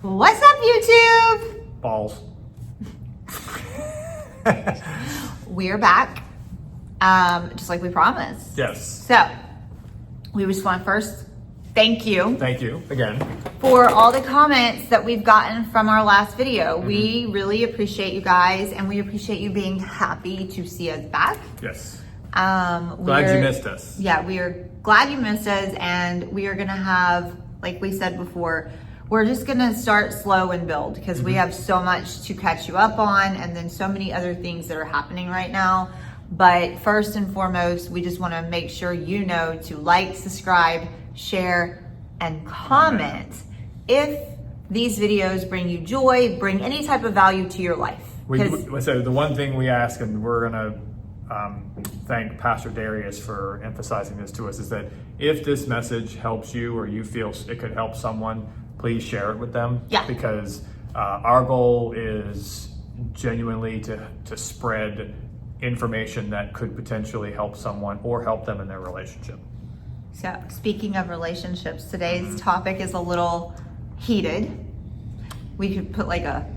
What's up, YouTube? Balls. We're back, just like we promised. Yes. So, we just want to first thank you Thank you again. for all the comments that we've gotten from our last video. We really appreciate you guys, and we appreciate you being happy to see us back. Yes. Glad you missed us. Yeah, we are glad you missed us, and we are gonna have, like we said before, we're just gonna start slow and build because we have so much to catch you up on, and then so many other things that are happening right now. But first and foremost, we just wanna make sure you know to like, subscribe, share, and comment if these videos bring you joy, bring any type of value to your life. So the one thing we ask, and we're gonna thank Pastor Darius for emphasizing this to us, is that if this message helps you or you feel it could help someone, please share it with them. Yeah. Because our goal is genuinely to spread information that could potentially help someone or help them in their relationship. So speaking of relationships, today's topic is a little heated. We could put like a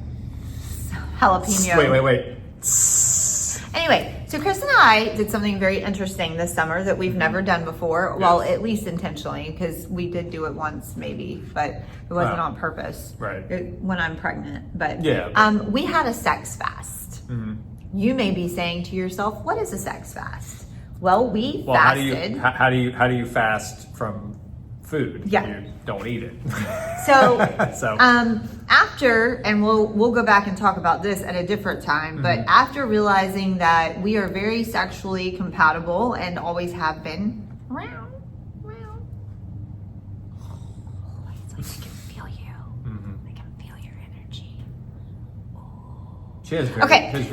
jalapeno. Wait. Anyway, so Chris and I did something very interesting this summer that we've never done before. Yes. Well, at least intentionally, because we did do it once maybe, but it wasn't on purpose. Right. When I'm pregnant. But Yeah. we had a sex fast. You may be saying to yourself, what is a sex fast? Well, we fasted. How do you fast from food? Yeah. You don't eat it. So, So. After, and we'll go back and talk about this at a different time, but after realizing that we are very sexually compatible and always have been, I can feel you. I can feel your energy. She has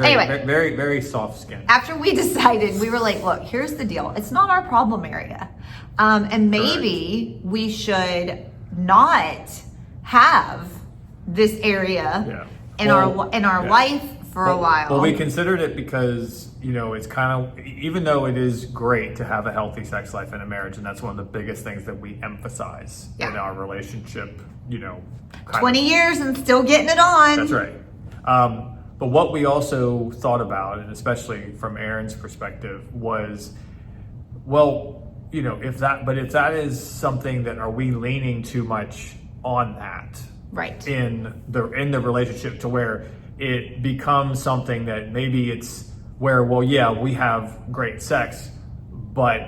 Anyway. very soft skin. After we decided, we were like, look, here's the deal. It's not our problem area. And maybe we should not have this area in our life for a while. Well, we considered it because, it's kind of, even though it is great to have a healthy sex life in a marriage, and that's one of the biggest things that we emphasize in our relationship, 20 years and still getting it on. That's right. But what we also thought about, and especially from Erin's perspective, was, if that is something that, are we leaning too much on that? Right. In the relationship, to where it becomes something that maybe it's where, we have great sex, but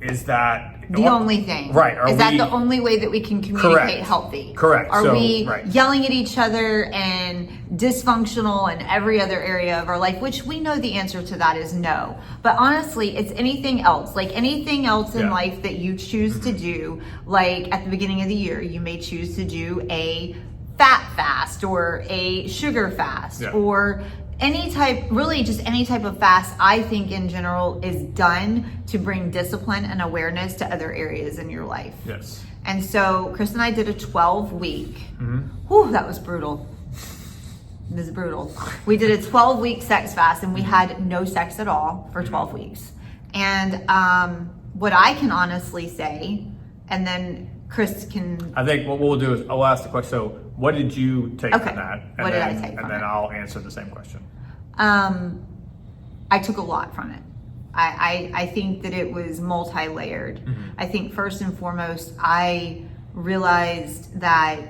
is that the only thing? Right. Is that the only way that we can communicate healthy? Correct. Are we yelling at each other and dysfunctional in every other area of our life? Which we know the answer to that is no. But honestly, it's anything else. Like anything else in life that you choose to do, like at the beginning of the year, you may choose to do a fat fast or a sugar fast or any type of fast, I think in general is done to bring discipline and awareness to other areas in your life. Yes. And so Chris and I did a 12-week. Whew, that was brutal. It was brutal. We did a 12-week sex fast, and we had no sex at all for 12 weeks. And what I can honestly say, and then Chris can... I think what we'll do is I'll ask the question. So what did you take from that? And what did I take from it? And then I'll answer the same question. I took a lot from it. I think that it was multi-layered. I think first and foremost, I realized that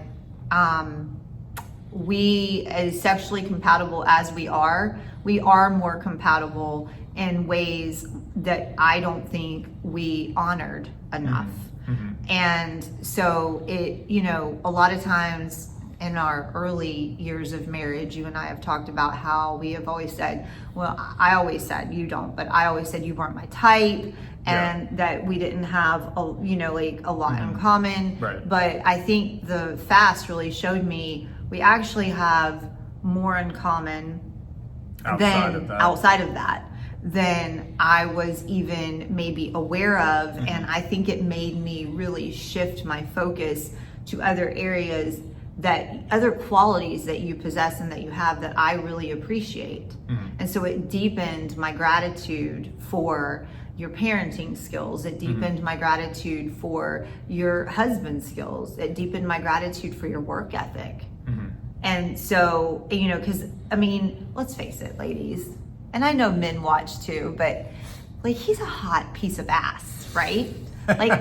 we, as sexually compatible as we are more compatible in ways that I don't think we honored enough. And so it, a lot of times in our early years of marriage, you and I have talked about how we have always said, I always said, you don't, but I always said you weren't my type, and that we didn't have a lot in common. Right. But I think the fast really showed me we actually have more in common outside of that than I was even maybe aware of. And I think it made me really shift my focus to other areas, that other qualities that you possess and that you have that I really appreciate. And so it deepened my gratitude for your parenting skills. It deepened my gratitude for your husband's skills. It deepened my gratitude for your work ethic. And so, you know, because I mean, let's face it, ladies, and I know men watch too, but like, he's a hot piece of ass, right? Like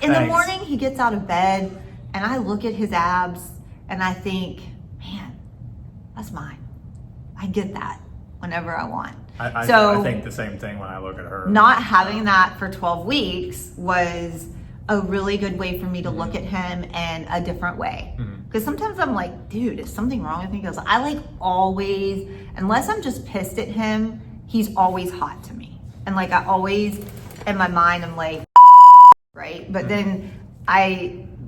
in the morning, he gets out of bed and I look at his abs and I think, man, that's mine. I get that whenever I want. I think the same thing when I look at her. Not having that for 12 weeks was a really good way for me to look at him in a different way. Because sometimes I'm like, dude, is something wrong with me? Because I like always, unless I'm just pissed at him, he's always hot to me. And like I always, in my mind, I'm like, right? But then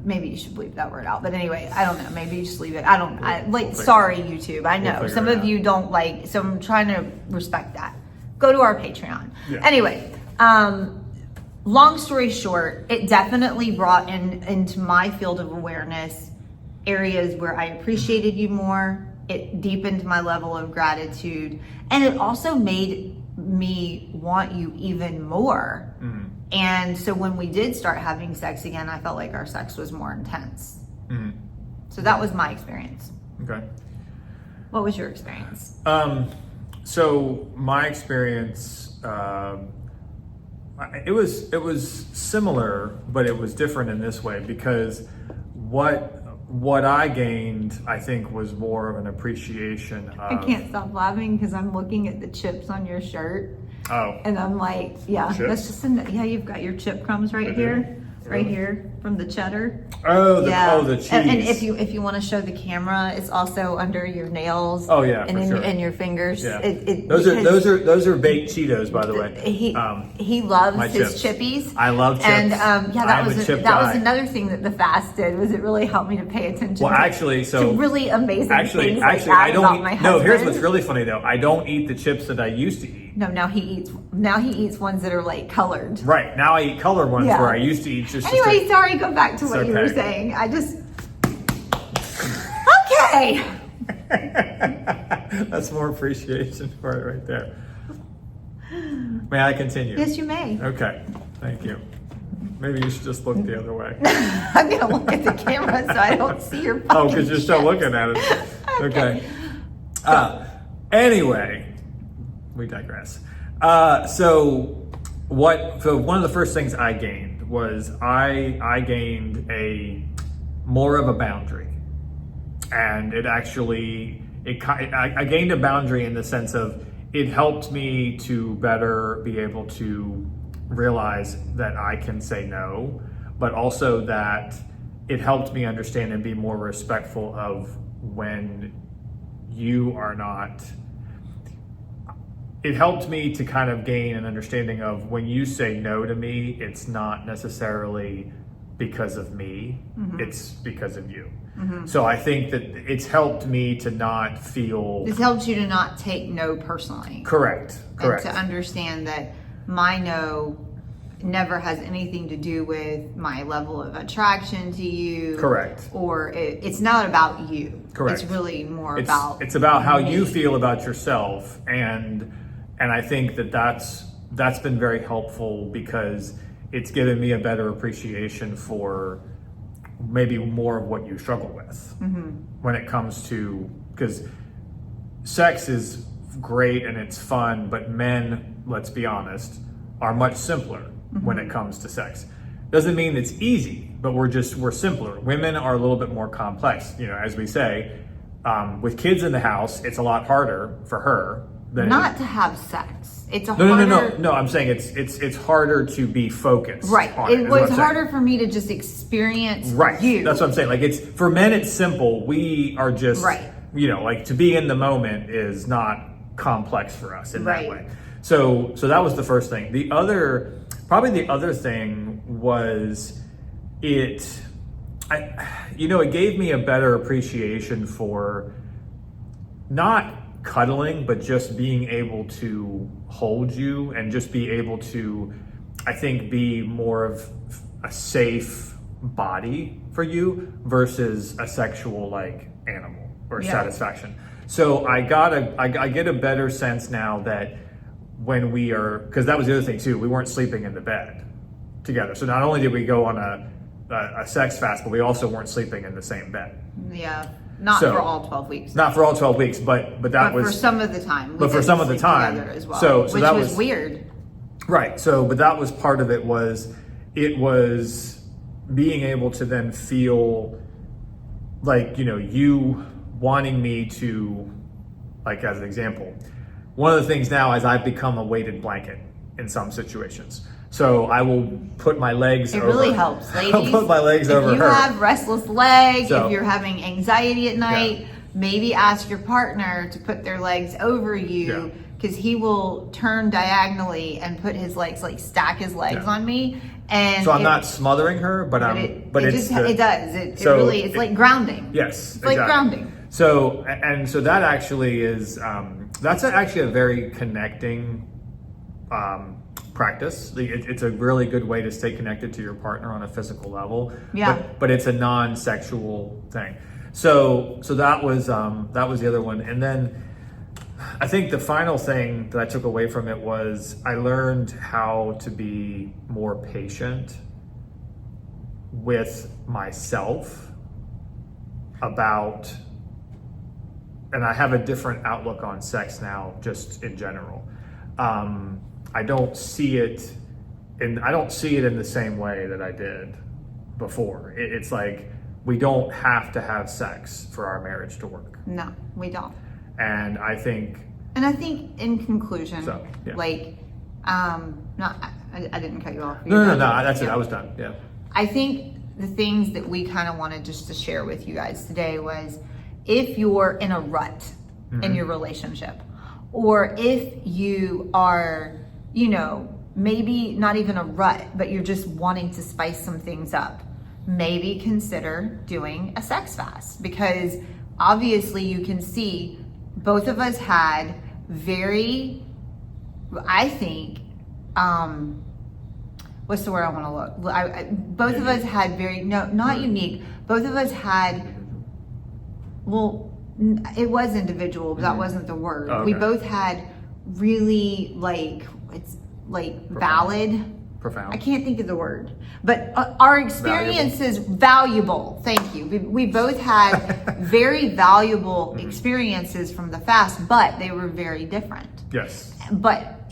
maybe you should bleep that word out. But anyway, I don't know. Maybe you just leave it. Sorry, YouTube. I know some of you don't like, so I'm trying to respect that. Go to our Patreon. Yeah. Anyway, long story short, it definitely brought into my field of awareness areas where I appreciated you more. It deepened my level of gratitude. And it also made me want you even more. And so when we did start having sex again, I felt like our sex was more intense. So that was my experience. Okay. What was your experience? So my experience, it was similar, but it was different in this way, because what I gained, I think, was more of an appreciation of... I can't stop laughing because I'm looking at the chips on your shirt. Oh. And I'm like, yeah, chips? That's just you've got your chip crumbs right here. Right here from the cheddar. Oh, the cheese. And if you want to show the camera, it's also under your nails. Oh yeah, and your fingers. Yeah. Those are baked Cheetos, by the way. He loves his chippies. I love chips. And that was another thing that the fast did, was it really helped me to pay attention. Well, actually, to really amazing things like that I don't about my husband. No, here's what's really funny though. I don't eat the chips that I used to eat. No, now he eats ones that are like colored. Right, now I eat colored ones where I used to eat just... Anyway, sorry, go back to what you were saying. Okay. That's more appreciation for it right there. May I continue? Yes, you may. Okay, thank you. Maybe you should just look the other way. I'm going to look at the camera so I don't see your fucking because you're still looking at it. Okay. Anyway, we digress. So one of the first things I gained was I gained more of a boundary, and I gained a boundary in the sense of it helped me to better be able to realize that I can say no, but also that it helped me understand and be more respectful of when you are not. It helped me to kind of gain an understanding of when you say no to me, it's not necessarily because of me, it's because of you. So I think that it's helped me to not feel... It's helped you to not take no personally. Correct. And to understand that my no never has anything to do with my level of attraction to you. Correct. Or it's not about you. Correct. It's really more it's about how you feel about yourself, and I think that's been very helpful because it's given me a better appreciation for maybe more of what you struggle with when it comes to, because sex is great and it's fun, but men, let's be honest, are much simpler when it comes to sex. Doesn't mean it's easy, but we're simpler. Women are a little bit more complex, as we say. With kids in the house, it's a lot harder for her than not to have sex. It's No. I'm saying it's harder to be focused. Right. It was harder for me to just experience you. That's what I'm saying. Like, it's for men, it's simple. We are just like, to be in the moment is not complex for us in that way. So that was the first thing. The other thing was it gave me a better appreciation for not cuddling, but just being able to hold you and just be able to, I think, be more of a safe body for you versus a sexual animal or satisfaction. So I get a better sense now that when we are, because that was the other thing too, we weren't sleeping in the bed together. So not only did we go on a sex fast, but we also weren't sleeping in the same bed. Yeah. Not So- for all 12 weeks. Not for all 12 weeks, but that But was for some of the time. but for some of the time, together as well, so which that was was- weird. right. So, but that was part of it was being able to then feel like, you wanting me to, like, as an example, one of the things now is I've become a weighted blanket in some situations. So I will put my legs It over. really helps, ladies. I'll put my legs over If you her. have restless legs, So- if you're having anxiety at night, maybe ask your partner to put their legs over you, because he will turn diagonally and put his legs, like stack his legs on me. And So I'm not smothering her, but it it's does. It so really, it's like grounding. Yes, It's like grounding. So that actually is that's actually a very connecting practice. It's a really good way to stay connected to your partner on a physical level. Yeah. But it's a non-sexual thing. So that was the other one, and then I think the final thing that I took away from it was I learned how to be more patient with myself about, and I have a different outlook on sex now, just in general. I don't see it in the same way that I did before. It's like we don't have to have sex for our marriage to work. No, we don't. And I think in conclusion, So, yeah. like, I didn't cut you off. no, that's it. I was done. Yeah. I think the things that we kind of wanted just to share with you guys today was, if you're in a rut in your relationship, or if you are, maybe not even a rut, but you're just wanting to spice some things up, maybe consider doing a sex fast, because obviously you can see both of us had very, I think, what's the word I want to look? Both of us had very, no, not unique. Both of us had, well, it was individual, but that wasn't the word. Oh, okay. We both had really, it's like valid. Profound. I can't think of the word, but our experiences valuable. Thank you. We both had very valuable experiences from the fast, but they were very different. Yes.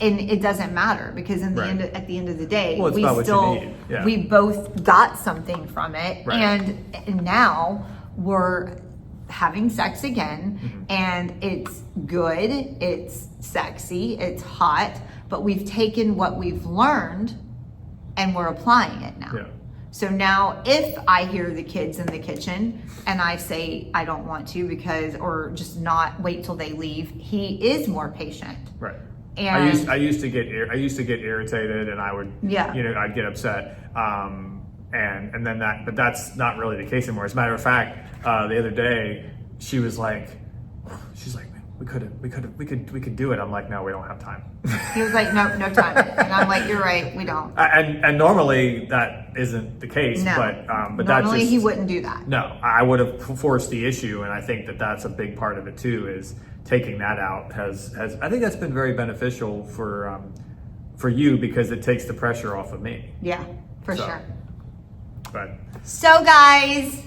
And it doesn't matter, because at the end of the day, Well, it's about what you need. Yeah. we both got something from it, Right. and now we're having sex again, and it's good, it's sexy, it's hot, but we've taken what we've learned and we're applying it now. Yeah. So now if I hear the kids in the kitchen and I say I don't want to, or just not wait till they leave, he is more patient. Right. And I used to get irritated, and I would, Yeah. I'd get upset. And then but that's not really the case anymore. As a matter of fact, the other day she's like, we could do it. I'm like, no, we don't have time. he was like, no time. And I'm like, you're right, we don't. And normally that isn't the case, No. but that's Normally just, he wouldn't do that. No, I would have forced the issue, and I think that's a big part of it too. Is taking that out has I think that's been very beneficial for you, because it takes the pressure off of me. Yeah, for So, sure. But So guys,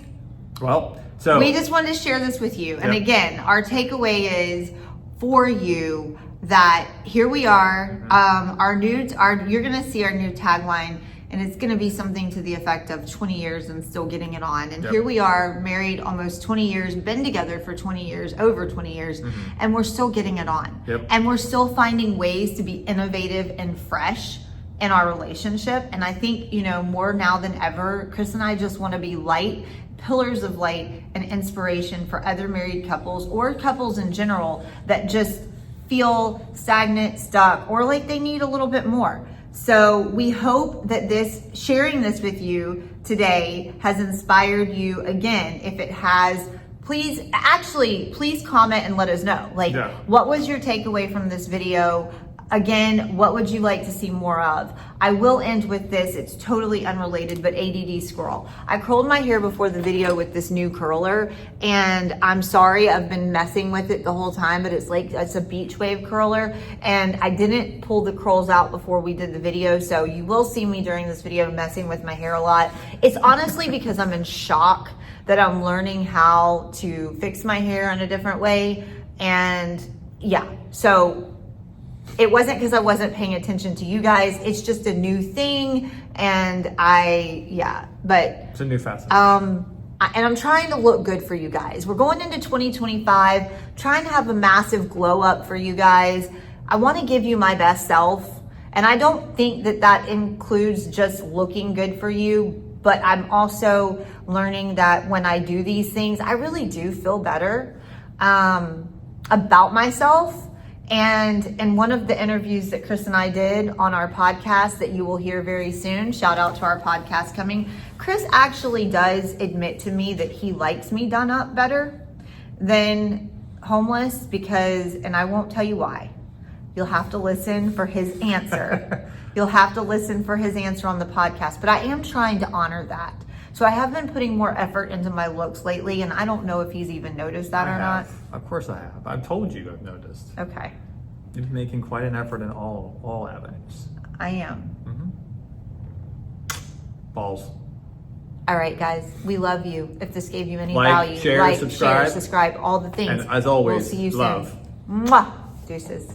so we just wanted to share this with you. And Yep. again, our takeaway is for you that here we are. You're gonna see our new tagline, and it's gonna be something to the effect of 20 years and still getting it on. And Yep. here we are, married almost 20 years, been together for 20 years, over 20 years, and we're still getting it on. Yep. And we're still finding ways to be innovative and fresh in our relationship. And I think, more now than ever, Chris and I just want to be light, pillars of light and inspiration for other married couples, or couples in general that just feel stagnant, stuck, or like they need a little bit more. So we hope that sharing this with you today has inspired you. Again, if it has, please comment and let us know. What was your takeaway from this video? Again, what would you like to see more of? I will end with this. It's totally unrelated, but ADD squirrel. I curled my hair before the video with this new curler, and I'm sorry, I've been messing with it the whole time, but it's a beach wave curler, and I didn't pull the curls out before we did the video, so you will see me during this video messing with my hair a lot. It's honestly because I'm in shock that I'm learning how to fix my hair in a different way, and yeah, so it wasn't because I wasn't paying attention to you guys. It's just a new thing, and but It's a new facet. and I'm trying to look good for you guys. We're going into 2025, trying to have a massive glow up for you guys. I want to give you my best self, and I don't think that includes just looking good for you, but I'm also learning that when I do these things, I really do feel better about myself. And in one of the interviews that Chris and I did on our podcast that you will hear very soon, shout out to our podcast coming, Chris actually does admit to me that he likes me done up better than homeless and I won't tell you why. You'll have to listen for his answer. You'll have to listen for his answer on the podcast, but I am trying to honor that. So I have been putting more effort into my looks lately, and I don't know if he's even noticed that or not. Of course I have. I've told you I've noticed. Okay. You're making quite an effort in all avenues. I am. Balls. All right, guys, we love you. If this gave you any Like, value, share, subscribe. subscribe, all the things. And as always, we'll see you love. soon. Mwah. Deuces.